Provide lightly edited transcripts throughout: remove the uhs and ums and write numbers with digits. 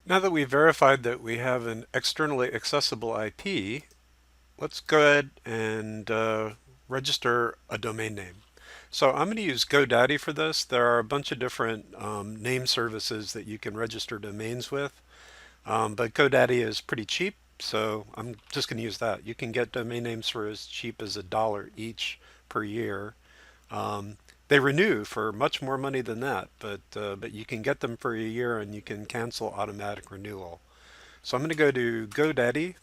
Now that we've verified that we have an externally accessible IP, let's go ahead and register a domain name. So I'm going to use GoDaddy for this. There are a bunch of different name services that you can register domains with, but GoDaddy is pretty cheap, so I'm just going to use that. You can get domain names for as cheap as $1 each per year. Um, they renew for much more money than that, but you can get them for a year and you can cancel automatic renewal. So I'm going to go to GoDaddy,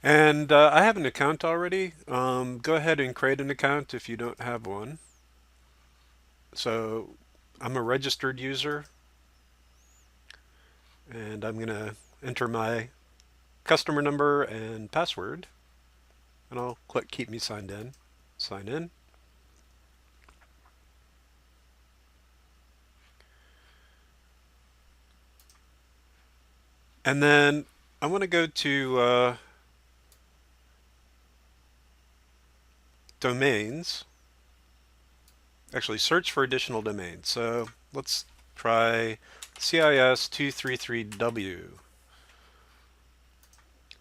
and I have an account already. Go ahead and create an account if you don't have one. So I'm a registered user, and I'm going to enter my customer number and password, and I'll click Keep Me Signed In. Sign in. And then I want to go to domains. Actually, search for additional domains. So let's try CIS233W.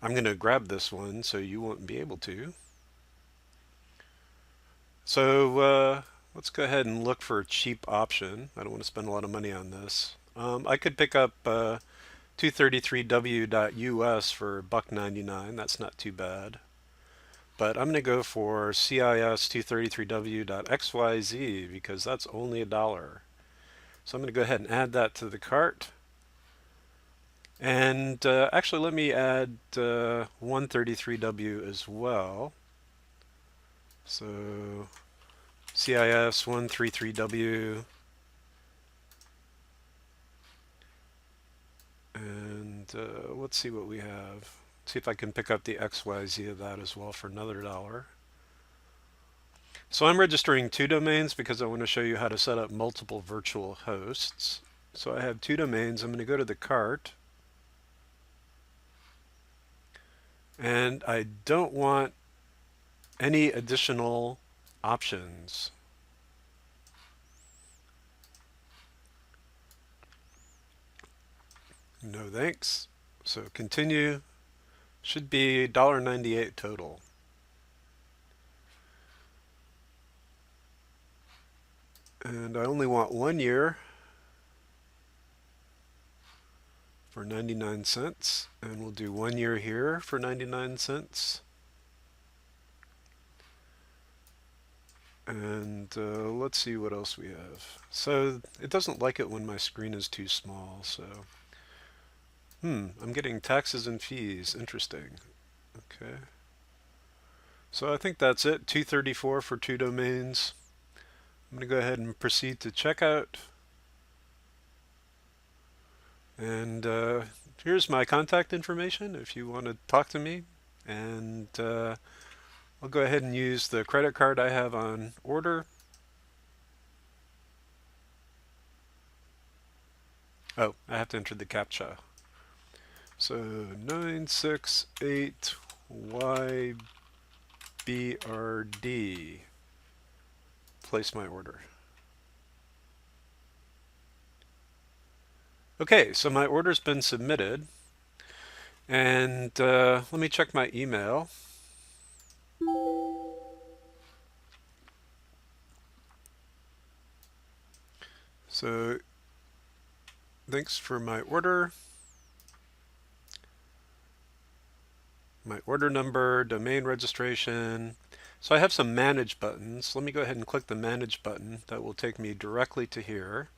I'm going to grab this one so you won't be able to. So let's go ahead and look for a cheap option. I don't want to spend a lot of money on this. I could pick up 233w.us for $1.99. That's not too bad. But I'm going to go for CIS233w.xyz because that's only $1. So I'm going to go ahead and add that to the cart. And actually, let me add 133w as well. So CIS 133W, and let's see what we have. See if I can pick up the XYZ of that as well for another $1. So I'm registering two domains because I want to show you how to set up multiple virtual hosts. So I have two domains. I'm going to go to the cart, and I don't want any additional options. No thanks. So continue. Should be $1.98 total. And I only want 1 year for 99 cents. And we'll do 1 year here for 99 cents. And let's see what else we have. So it doesn't like it when my screen is too small. So, I'm getting taxes and fees. Interesting. Okay. So I think that's it. $2.34 for two domains. I'm going to go ahead and proceed to checkout. And here's my contact information if you want to talk to me. And I'll go ahead and use the credit card I have on order. Oh, I have to enter the CAPTCHA. So 968YBRD. Place my order. Okay, so my order's been submitted. And let me check my email. So thanks for my order. My order number, domain registration. So I have some manage buttons. Let me go ahead and click the manage button. That will take me directly to here.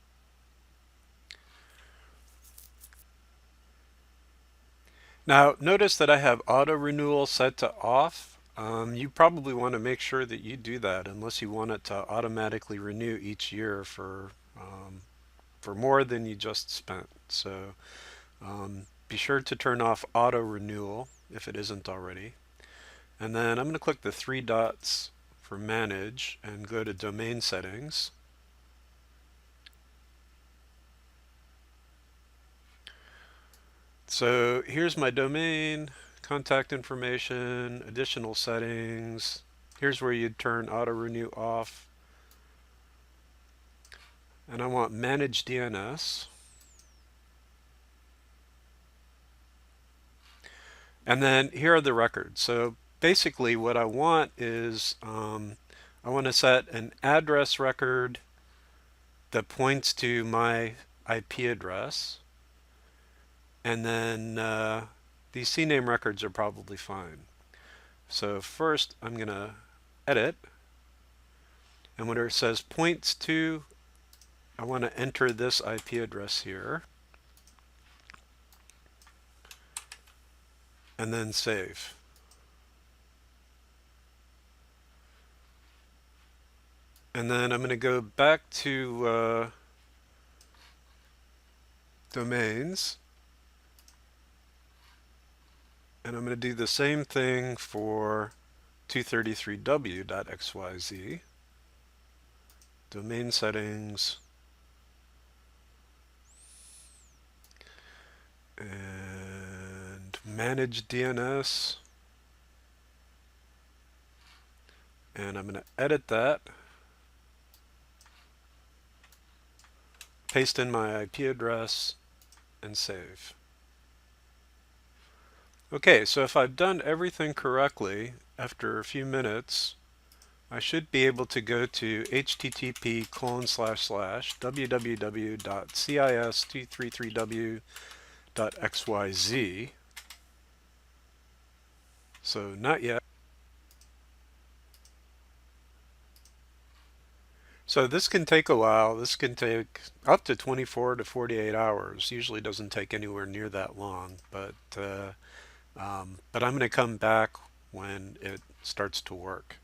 Now notice that I have auto renewal set to off. You probably want to make sure that you do that unless you want it to automatically renew each year for more than you just spent. So be sure to turn off auto renewal if it isn't already. And then I'm going to click the three dots for manage and go to domain settings. So here's my domain, contact information, additional settings. Here's where you'd turn auto renew off. and I want manage DNS. And then here are the records. So basically what I want is I want to set an address record that points to my IP address. And then these CNAME records are probably fine. So first I'm going to edit. And when it says points to, I want to enter this IP address here. And then save. And then I'm going to go back to domains. And I'm going to do the same thing for 233w.xyz. Domain settings. And manage DNS. And I'm going to edit that. Paste in my IP address and save. Okay, so if I've done everything correctly, after a few minutes, I should be able to go to http://www.cis233w.xyz. So not yet. So this can take a while. This can take up to 24 to 48 hours. Usually doesn't take anywhere near that long, but I'm going to come back when it starts to work.